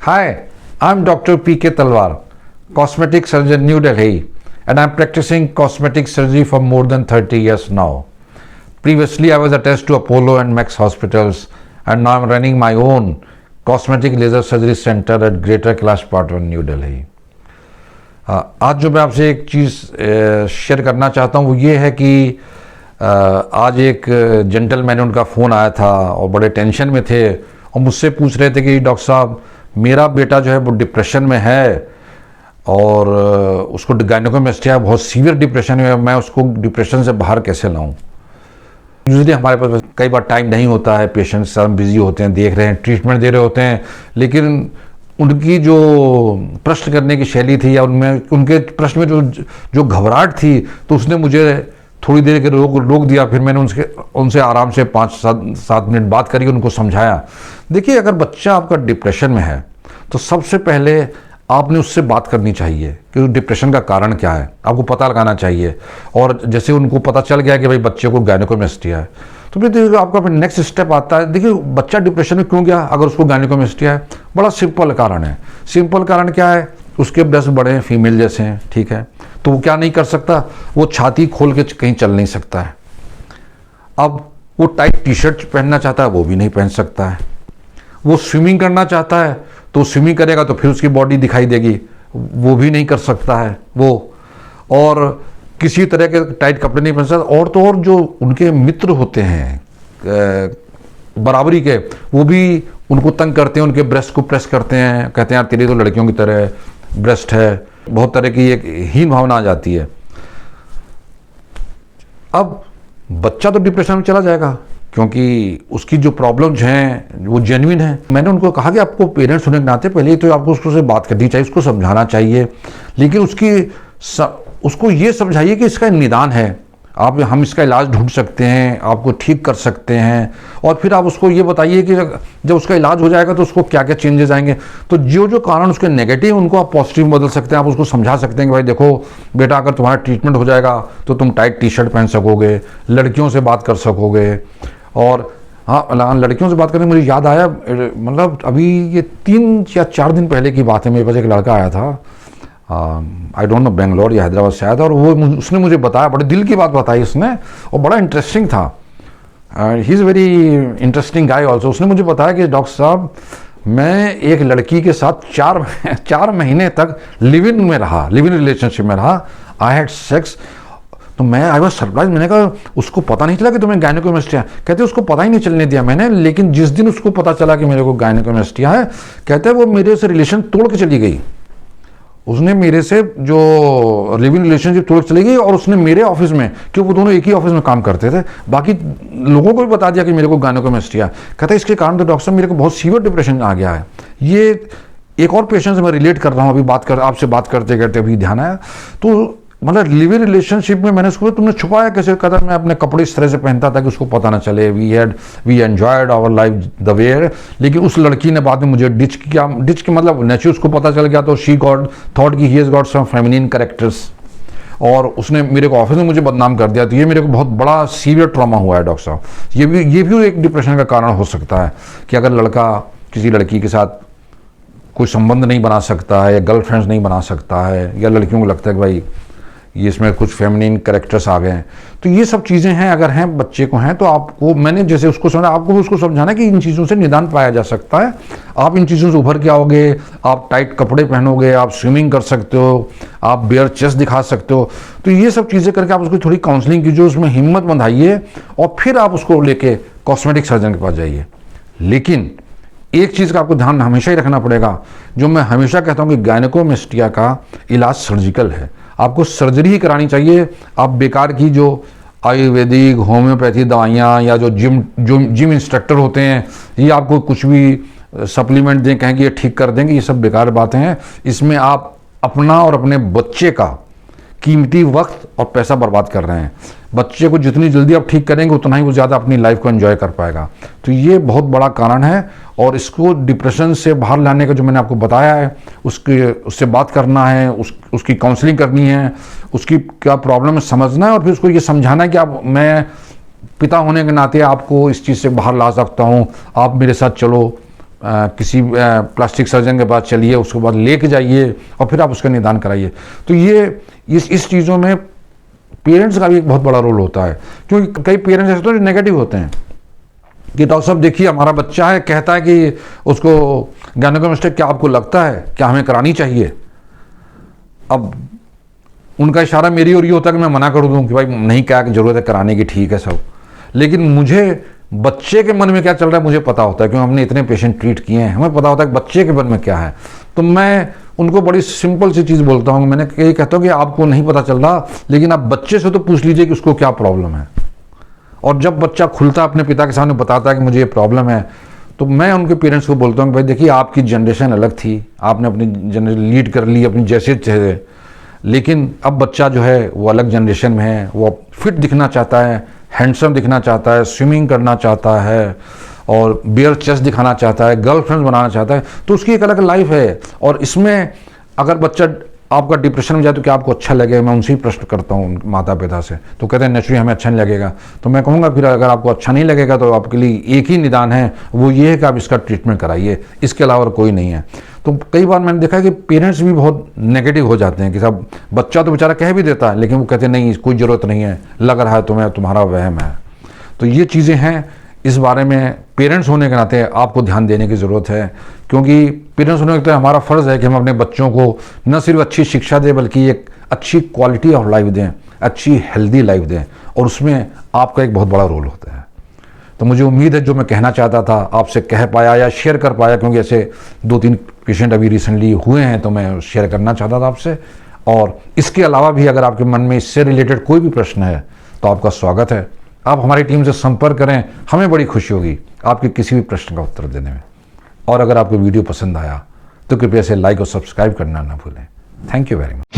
Hi, I'm Dr. P.K. Talwar, cosmetic surgeon, New Delhi, and I'm practicing cosmetic surgery for more than 30 years now. Previously, I was attached to Apollo and Max hospitals, and now I'm running my own cosmetic laser surgery center at Greater Kailash Part 1, New Delhi. आज जो मैं आपसे एक चीज़ share करना चाहता हूँ वो ये है कि आज एक जेंटलमैन उनका फ़ोन आया था और बड़े टेंशन में थे और मुझसे पूछ रहे थे कि डॉक्टर साहब मेरा बेटा जो है वो डिप्रेशन में है और उसको गायनेकोमेस्टिया बहुत सीवियर डिप्रेशन में है, मैं उसको डिप्रेशन से बाहर कैसे लाऊं। यूजुअली हमारे पास कई बार टाइम नहीं होता है, पेशेंट्स सब बिजी होते हैं, देख रहे हैं, ट्रीटमेंट दे रहे होते हैं, लेकिन उनकी जो प्रश्न करने की शैली थी या उनमें उनके प्रश्न में जो घबराहट थी तो उसने मुझे थोड़ी देर के रोक दिया। फिर मैंने उनसे आराम से 5-7 मिनट बात करी, उनको समझाया। देखिए, अगर बच्चा आपका डिप्रेशन में है तो सबसे पहले आपने उससे बात करनी चाहिए कि डिप्रेशन का कारण क्या है, आपको पता लगाना चाहिए। और जैसे उनको पता चल गया कि भाई बच्चे को गायनेकोमेस्टिया है तो फिर देखिए आपका नेक्स्ट स्टेप आता है। देखिए, बच्चा डिप्रेशन में क्यों गया अगर उसको गायनेकोमेस्टिया है? बड़ा सिंपल कारण है। सिंपल कारण क्या है? उसके ब्रेस्ट बड़े हैं, फीमेल जैसे हैं, ठीक है, तो वो क्या नहीं कर सकता, वो छाती खोल के कहीं चल नहीं सकता है। अब वो टाइट टी शर्ट पहनना चाहता है, वो भी नहीं पहन सकता है। वो स्विमिंग करना चाहता है तो स्विमिंग करेगा तो फिर उसकी बॉडी दिखाई देगी, वो भी नहीं कर सकता है वो। और किसी तरह के टाइट कपड़े नहीं पहन सकता। और तो और जो उनके मित्र होते हैं बराबरी के, वो भी उनको तंग करते हैं, उनके ब्रेस्ट को प्रेस करते हैं, कहते हैं यार तेरी तो लड़कियों की तरह ब्रेस्ट है। बहुत तरह की एक हीन भावना आ जाती है। अब बच्चा तो डिप्रेशन में चला जाएगा क्योंकि उसकी जो प्रॉब्लम्स हैं वो जेन्युइन है। मैंने उनको कहा कि आपको पेरेंट्स होने के नाते पहले तो आपको उसको बात करनी चाहिए, उसको समझाना चाहिए, लेकिन उसको ये समझाइए कि इसका निदान है, हम इसका इलाज ढूंढ सकते हैं, आपको ठीक कर सकते हैं। और फिर आप उसको ये बताइए कि जब उसका इलाज हो जाएगा तो उसको क्या क्या चेंजेस आएंगे। तो जो कारण उसके नेगेटिव उनको आप पॉजिटिव में बदल सकते हैं। आप उसको समझा सकते हैं कि भाई देखो बेटा, अगर तुम्हारा ट्रीटमेंट हो जाएगा तो तुम टाइट टी शर्ट पहन सकोगे, लड़कियों से बात कर सकोगे। और हाँ, लड़कियों से बात करने मुझे याद आया, मतलब अभी ये 3 या 4 दिन पहले की बात है, मेरे पास एक लड़का आया था, आई डोंट नो बेंगलोर या हैदराबाद से आया था, और उसने मुझे बताया, बड़े दिल की बात बताई उसने और बड़ा इंटरेस्टिंग था। He is very interesting guy also. उसने मुझे बताया कि डॉक्टर साहब मैं एक लड़की के साथ 4 महीने तक लिव इन रिलेशनशिप में रहा, आई हैड सेक्स। तो आई वॉज सरप्राइज। मैंने कहा उसको पता नहीं चला कि तुम्हें गायनेकोमेस्टिया? कहते उसको पता ही नहीं चलने दिया मैंने, लेकिन जिस दिन उसको पता चला कि मेरे को गायनेकोमेस्टिया है, कहते वो मेरे से रिलेशन तोड़ के चली गई। उसने मेरे से जो लिविंग रिलेशनशिप तोड़ के चली गई और उसने मेरे ऑफिस में, क्यों वो दोनों एक ही ऑफिस में काम करते थे, बाकी लोगों को भी बता दिया कि मेरे को गायनेकोमेस्टिया। कहता है इसके कारण तो डॉक्टर साहब मेरे को बहुत सीवियर डिप्रेशन आ गया है। ये एक और पेशेंट से मैं रिलेट कर रहा हूँ, अभी आपसे बात करते करते अभी ध्यान आया। तो मतलब लिव इन रिलेशनशिप में मैंने उसको, तुमने छुपाया कैसे? कहता मैं अपने कपड़े इस तरह से पहनता था कि उसको पता ना चले, we enjoyed our life the way. लेकिन उस लड़की ने बाद में मुझे डिच के मतलब नेचुरल उसको पता चल गया तो शी थॉट कि he has got some feminine characters, और उसने मेरे को ऑफिस में मुझे बदनाम कर दिया। तो ये मेरे को बहुत बड़ा सीवियर ट्रॉमा हुआ है डॉक्टर साहब। ये भी एक डिप्रेशन का कारण हो सकता है कि अगर लड़का किसी लड़की के साथ कोई संबंध नहीं बना सकता है या गर्लफ्रेंड्स नहीं बना सकता है, या लड़कियों को लगता है कि भाई ये इसमें कुछ फेमिनिन कैरेक्टर्स आ गए हैं। तो ये सब चीज़ें हैं, अगर हैं बच्चे को हैं तो आपको, मैंने जैसे उसको समझा, आपको उसको समझाना कि इन चीज़ों से निदान पाया जा सकता है। आप इन चीज़ों से उभर के आओगे, आप टाइट कपड़े पहनोगे, आप स्विमिंग कर सकते हो, आप बेयर चेस्ट दिखा सकते हो। तो ये सब चीज़ें करके आप उसको थोड़ी काउंसलिंग कीजिए, उसमें हिम्मत बंधाइए और फिर आप उसको लेके कॉस्मेटिक सर्जन के पास जाइए। लेकिन एक चीज़ का आपको ध्यान हमेशा ही रखना पड़ेगा, जो मैं हमेशा कहता हूँ कि गायनेकोमेस्टिया का इलाज सर्जिकल है, आपको सर्जरी ही करानी चाहिए। आप बेकार की जो आयुर्वेदिक होम्योपैथी दवाइयाँ या जो जिम इंस्ट्रक्टर होते हैं, ये आपको कुछ भी सप्लीमेंट दें, कहें कि ये ठीक कर देंगे, ये सब बेकार बातें हैं। इसमें आप अपना और अपने बच्चे का कीमती वक्त और पैसा बर्बाद कर रहे हैं। बच्चे को जितनी जल्दी आप ठीक करेंगे उतना ही वो ज़्यादा अपनी लाइफ को एंजॉय कर पाएगा। तो ये बहुत बड़ा कारण है, और इसको डिप्रेशन से बाहर लाने का जो मैंने आपको बताया है, उससे बात करना है, उसकी काउंसलिंग करनी है, उसकी क्या प्रॉब्लम है समझना है, और फिर उसको ये समझाना है कि मैं पिता होने के नाते आपको इस चीज़ से बाहर ला सकता हूँ, आप मेरे साथ चलो, किसी प्लास्टिक सर्जन के पास चलिए, उसके बाद लेके जाइए और फिर आप उसका निदान कराइए। तो ये इस चीज़ों में पेरेंट्स का भी एक बहुत बड़ा रोल होता है, क्योंकि कई पेरेंट्स ऐसे तो नेगेटिव होते हैं कि डॉक्टर साहब देखिए हमारा बच्चा है, कहता है कि उसको गायनेकोमेस्टिक क्या आपको लगता है क्या हमें करानी चाहिए। अब उनका इशारा मेरी ओर ये होता है कि मैं मना कर दूं कि भाई नहीं, क्या जरूरत है कराने की, ठीक है सब। लेकिन मुझे बच्चे के मन में क्या चल रहा है मुझे पता होता है, क्योंकि हमने इतने पेशेंट ट्रीट किए हैं, हमें पता होता है कि बच्चे के मन में क्या है। तो मैं उनको बड़ी सिंपल सी चीज़ बोलता हूँ, मैंने यही कहता हूँ कि आपको नहीं पता चल रहा, लेकिन आप बच्चे से तो पूछ लीजिए कि उसको क्या प्रॉब्लम है। और जब बच्चा खुलता अपने पिता के सामने बताता है कि मुझे ये प्रॉब्लम है, तो मैं उनके पेरेंट्स को बोलता हूँ कि भाई देखिए आपकी जनरेशन अलग थी, आपने अपनी जनरेशन लीड कर ली अपनी जैसे थे, लेकिन अब बच्चा जो है वो अलग जनरेशन में है, वो फिट दिखना चाहता है, हैंडसम दिखना चाहता है, स्विमिंग करना चाहता है और बियर चेस्ट दिखाना चाहता है, गर्लफ्रेंड बनाना चाहता है। तो उसकी एक अलग लाइफ है। और इसमें अगर बच्चा आपका डिप्रेशन में जाए तो क्या आपको अच्छा लगेगा? मैं उनसे ही प्रश्न करता हूँ माता पिता से, तो कहते हैं नेचुरली हमें अच्छा नहीं लगेगा। तो मैं कहूँगा फिर अगर आपको अच्छा नहीं लगेगा तो आपके लिए एक ही निदान है, वो ये है कि आप इसका ट्रीटमेंट कराइए, इसके अलावा कोई नहीं है। तो कई बार मैंने देखा है कि पेरेंट्स भी बहुत नेगेटिव हो जाते हैं कि साहब बच्चा तो बेचारा कह भी देता है, लेकिन वो कहते हैं नहीं कोई ज़रूरत नहीं है, लग रहा है तुम्हें, तुम्हारा वहम है। तो ये चीज़ें हैं, इस बारे में पेरेंट्स होने के नाते आपको ध्यान देने की ज़रूरत है, क्योंकि पेरेंट्स होने के नाते हमारा फ़र्ज़ है कि हम अपने बच्चों को न सिर्फ अच्छी शिक्षा दें बल्कि एक अच्छी क्वालिटी ऑफ लाइफ दें, अच्छी हेल्दी लाइफ दें, और उसमें आपका एक बहुत बड़ा रोल होता है। तो मुझे उम्मीद है जो मैं कहना चाहता था आपसे कह पाया या शेयर कर पाया, क्योंकि ऐसे 2-3 पेशेंट अभी रिसेंटली हुए हैं तो मैं शेयर करना चाहता था आपसे। और इसके अलावा भी अगर आपके मन में इससे रिलेटेड कोई भी प्रश्न है तो आपका स्वागत है, आप हमारी टीम से संपर्क करें, हमें बड़ी खुशी होगी आपके किसी भी प्रश्न का उत्तर देने में। और अगर आपको वीडियो पसंद आया तो कृपया से लाइक और सब्सक्राइब करना ना भूलें। Thank you very much.